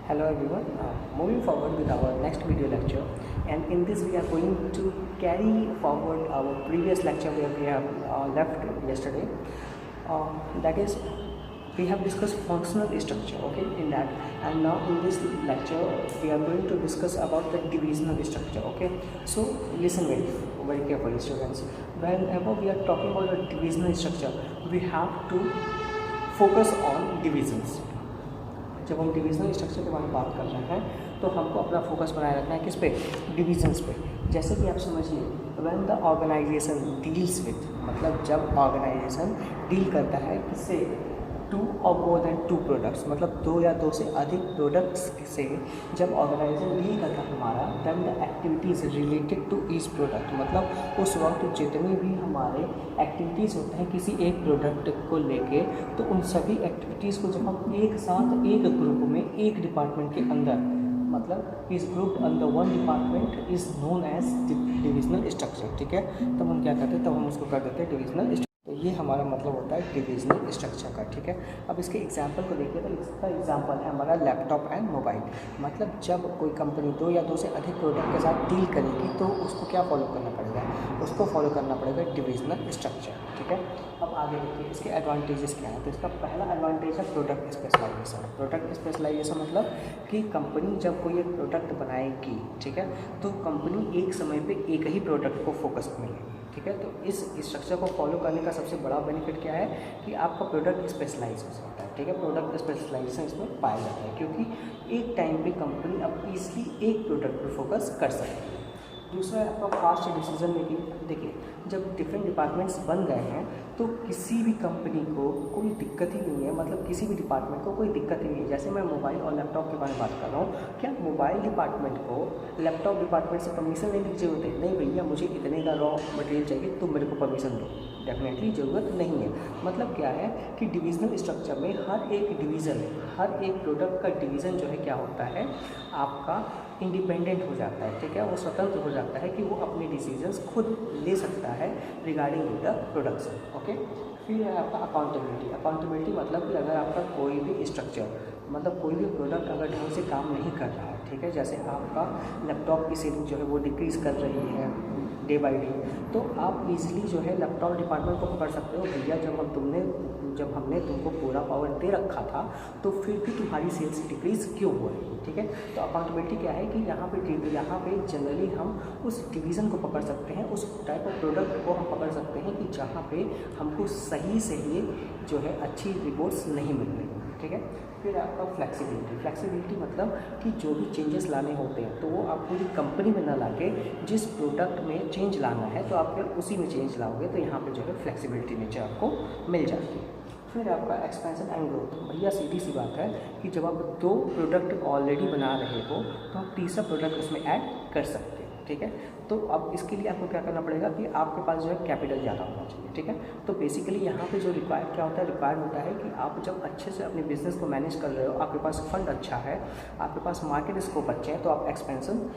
Hello everyone, moving forward with our next video lecture, and in this we are going to carry forward our previous lecture where we have left yesterday. That is, we have discussed functional structure, okay, in that, and now in this lecture we are going to discuss about the divisional structure, okay. So listen very carefully students. Whenever we are talking about the divisional structure, we have to focus on divisions. जब हम divisional structure के बारे में बात कर रहे हैं तो हमको अपना फोकस बनाए रखना है किस पे, डिविजन्स पे। जैसे कि आप समझिए, when the organization deals with, मतलब जब ऑर्गेनाइजेशन डील करता है किससे, टू और मोर देन टू प्रोडक्ट्स, मतलब दो या दो से अधिक प्रोडक्ट्स से जब ऑर्गेनाइजेशन डील करता है हमारा, then the activities related to each product, मतलब उस वक्त जितनी भी हमारे एक्टिविटीज़ होते हैं किसी एक प्रोडक्ट को लेके, तो उन सभी एक्टिविटीज़ को जब हम एक साथ एक ग्रुप में एक डिपार्टमेंट के अंदर, मतलब इस group under one department is known as divisional structure, ठीक है। तब हम क्या करते हैं, तब हम उसको कर देते हैं डिविजनल। तो ये हमारा मतलब होता है डिविजनल स्ट्रक्चर का, ठीक है। अब इसके एग्जांपल को देखिए, तो इसका एग्जांपल है हमारा लैपटॉप एंड मोबाइल। मतलब जब कोई कंपनी दो या दो से अधिक प्रोडक्ट के साथ डील करेगी तो उसको क्या फॉलो करना पड़ेगा, उसको फॉलो करना पड़ेगा डिविजनल स्ट्रक्चर, ठीक है। अब आगे देखिए इसके एडवांटेजेस क्या है। तो इसका पहला एडवांटेज है प्रोडक्ट स्पेशलाइजेशन। प्रोडक्ट स्पेशलाइजेशन मतलब कि कंपनी जब कोई एक प्रोडक्ट बनाएगी, ठीक है, तो कंपनी एक समय पे एक ही प्रोडक्ट को फोकस करेगी, ठीक है। तो इस स्ट्रक्चर को फॉलो करने का सबसे बड़ा बेनिफिट क्या है कि आपका प्रोडक्ट स्पेशलाइज हो सकता है, ठीक है। प्रोडक्ट स्पेशलाइजेशन इसमें पाया जाता है क्योंकि एक टाइम पे कंपनी अब ईजिली एक प्रोडक्ट पर फोकस कर सकती है। दूसरा है आपका फास्ट डिसीजन मेकिंग। देखिए, जब डिफरेंट डिपार्टमेंट्स बन गए हैं तो किसी भी कंपनी को कोई दिक्कत ही नहीं है, मतलब किसी भी डिपार्टमेंट को कोई दिक्कत ही नहीं है। जैसे मैं मोबाइल और लैपटॉप के बारे में बात कर रहा हूँ, क्या मोबाइल डिपार्टमेंट को लैपटॉप डिपार्टमेंट से परमिशन लेने की ज़रूरत है? नहीं भैया, मुझे इतने का रॉ मटेरियल चाहिए तो मेरे को परमिशन दो, डेफिनेटली ज़रूरत नहीं है। मतलब क्या है कि डिविजनल स्ट्रक्चर में हर एक डिवीज़न, हर एक प्रोडक्ट का डिवीज़न जो है क्या होता है, आपका इंडिपेंडेंट हो जाता है, ठीक है। वो स्वतंत्र हो जाता है कि वो अपने डिसीजंस खुद ले सकता है रिगार्डिंग द प्रोडक्शन, ओके। फिर है आपका अकाउंटेबिलिटी। अकाउंटेबिलिटी मतलब कि अगर आपका कोई भी स्ट्रक्चर, मतलब कोई भी प्रोडक्ट अगर ढंग से काम नहीं कर रहा है, ठीक है, जैसे आपका लैपटॉप की सेलिंग जो है वो डिक्रीज़ कर रही है डे बाई डे, तो आप इजीली जो है लैपटॉप डिपार्टमेंट को पकड़ सकते हो, भैया जब हमने तुमको पूरा पावर दे रखा था तो फिर भी तुम्हारी सेल्स डिक्रीज़ क्यों हो रही है, ठीक है। तो अकाउंटेबिलिटी क्या है कि यहाँ पे जनरली हम उस डिवीज़न को पकड़ सकते हैं, उस टाइप ऑफ प्रोडक्ट को हम पकड़ सकते हैं कि जहाँ पे हमको सही से ही जो है अच्छी रिपोर्ट्स नहीं मिल रही, ठीक है। फिर आपका फ्लेक्सिबिलिटी मतलब कि जो भी चेंजेस लाने होते हैं तो वो आप पूरी कंपनी में ना लाके जिस प्रोडक्ट में चेंज लाना है तो आप फिर उसी में चेंज लाओगे, तो यहाँ पे जो है फ्लेक्सिबिलिटी नेचर आपको मिल जाती है। फिर आपका एक्सपेंशन एंड ग्रोथ। भैया सीधी सी बात है कि जब आप दो प्रोडक्ट ऑलरेडी बना रहे हो तो आप तीसरा प्रोडक्ट उसमें ऐड कर सकते हैं, ठीक है। तो अब इसके लिए आपको क्या करना पड़ेगा कि आपके पास जो है कैपिटल ज़्यादा होना चाहिए, ठीक है। तो बेसिकली यहाँ पे जो रिक्वायर्ड क्या होता है, रिक्वायर्ड होता है कि आप जब अच्छे से अपने बिजनेस को मैनेज कर रहे हो, आपके पास फंड अच्छा है, आपके पास मार्केट स्कोप अच्छे हैं, तो आप एक्सपेंशन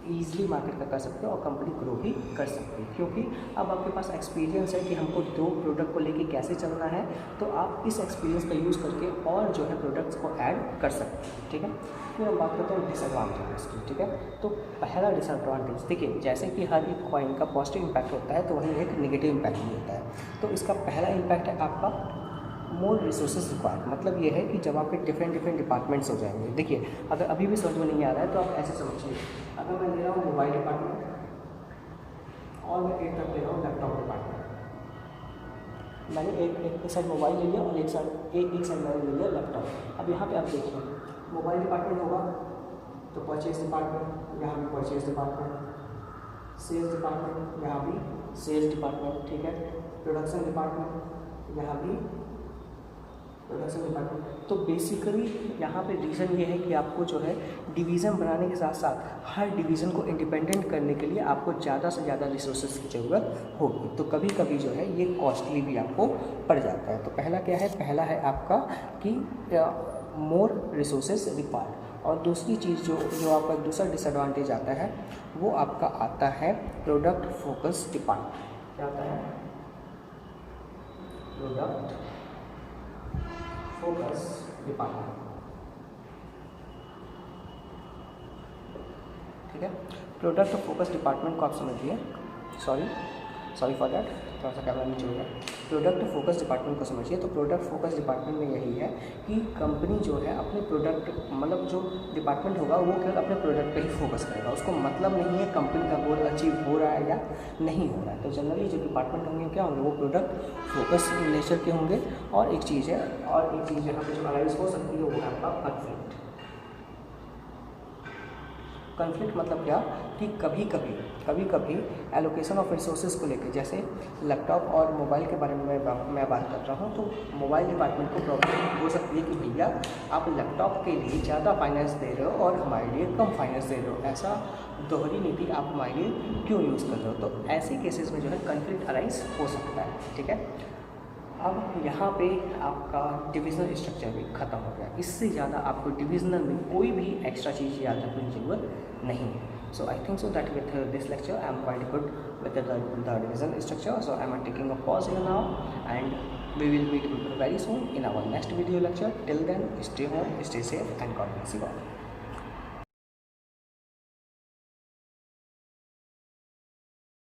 ईजिली मार्केट का कर सकते हो और कंपनी ग्रो भी कर सकती है, क्योंकि अब आपके पास एक्सपीरियंस है कि हमको दो प्रोडक्ट को लेके कैसे चलना है, तो आप इस एक्सपीरियंस का यूज़ करके और जो है प्रोडक्ट्स को ऐड कर सकते हैं, ठीक है। फिर हम बात करते हैं डिसएडवांटेजेस की, ठीक है। तो पहला डिसएडवांटेज देखिए, जैसे कि हर एक कॉइन का पॉजिटिव इम्पैक्ट होता है तो वहीं एक नेगेटिव इम्पैक्ट भी होता है। तो इसका पहला इम्पैक्ट है आपका मोर रिसोर्सेज रिक्वायर्ड। मतलब ये है कि जब आपके डिफरेंट डिपार्टमेंट्स हो जाएंगे, देखिए अगर अभी भी समझ में नहीं आ रहा है तो आप ऐसे समझिए, अगर मैं ले रहा हूँ मोबाइल डिपार्टमेंट और मैं एक तरफ ले रहा हूँ लैपटॉप डिपार्टमेंट, मैंने एक साइड मोबाइल ले लिया और एक साइड मैंने ले लिया लैपटॉप। अब यहाँ पे आप देखिए, मोबाइल डिपार्टमेंट होगा तो परचेज डिपार्टमेंट, यहाँ भी परचेज डिपार्टमेंट, सेल्स डिपार्टमेंट, यहाँ भी सेल्स डिपार्टमेंट, ठीक है। प्रोडक्शन डिपार्टमेंट, यहाँ भी प्रोडक्शन डिपार्टमेंट। तो बेसिकली यहाँ पे रीज़न ये है कि आपको जो है डिवीज़न बनाने के साथ साथ हर डिवीज़न को इंडिपेंडेंट करने के लिए आपको ज़्यादा से ज़्यादा रिसोर्सेज की ज़रूरत होगी, तो कभी कभी जो है ये कॉस्टली भी आपको पड़ जाता है। तो पहला क्या है, पहला है आपका कि मोर रिसोर्सेज रिक्वायर्ड। और दूसरी चीज़ जो आपका दूसरा डिसएडवांटेज आता है वो आपका आता है प्रोडक्ट फोकस डिपार्टमेंट। क्या आता है, प्रोडक्ट फोकस डिपार्टमेंट। ठीक है। प्रोडक्ट फोकस डिपार्टमेंट को आप समझिए, सॉरी फॉर दैट, थोड़ा सा कैमरा नीचे हो गया। प्रोडक्ट फोकस डिपार्टमेंट को समझिए। तो प्रोडक्ट फोकस डिपार्टमेंट में यही है कि कंपनी जो है अपने प्रोडक्ट, मतलब जो डिपार्टमेंट होगा वो केवल अपने प्रोडक्ट पे ही फोकस करेगा, उसको मतलब नहीं है कंपनी का गोल अचीव हो रहा है या नहीं हो रहा है। तो जनरली जो डिपार्टमेंट होंगे क्या होंगे, वो प्रोडक्ट फोकस नेचर के होंगे। और एक चीज़ यहाँ पे जो अराइज हो सकती है वो है आपका कॉन्फ्लिक्ट। मतलब क्या कि कभी कभी एलोकेशन ऑफ रिसोर्सेज को लेकर, जैसे लैपटॉप और मोबाइल के बारे में मैं बात कर रहा हूँ, तो मोबाइल डिपार्टमेंट को प्रॉब्लम हो सकती है कि भैया आप लैपटॉप के लिए ज़्यादा फाइनेंस दे रहे हो और हमारे लिए कम फाइनेंस दे रहे हो, ऐसा दोहरी नीति आप हमारे लिए क्यों यूज़ कर रहे हो। तो ऐसे केसेस में जो है कॉन्फ्लिक्ट अराइज हो सकता है, ठीक है। अब यहाँ पे आपका डिविजनल स्ट्रक्चर भी ख़त्म हो गया। इससे ज़्यादा आपको डिविजनल में कोई भी एक्स्ट्रा चीज़ याद रखने की ज़रूरत नहीं है। So I think so that with this lecture I am quite good with the divisional structure. So I am taking a pause here now and we will meet very soon in our next video lecture. Till then, stay home, stay safe, and God bless you all.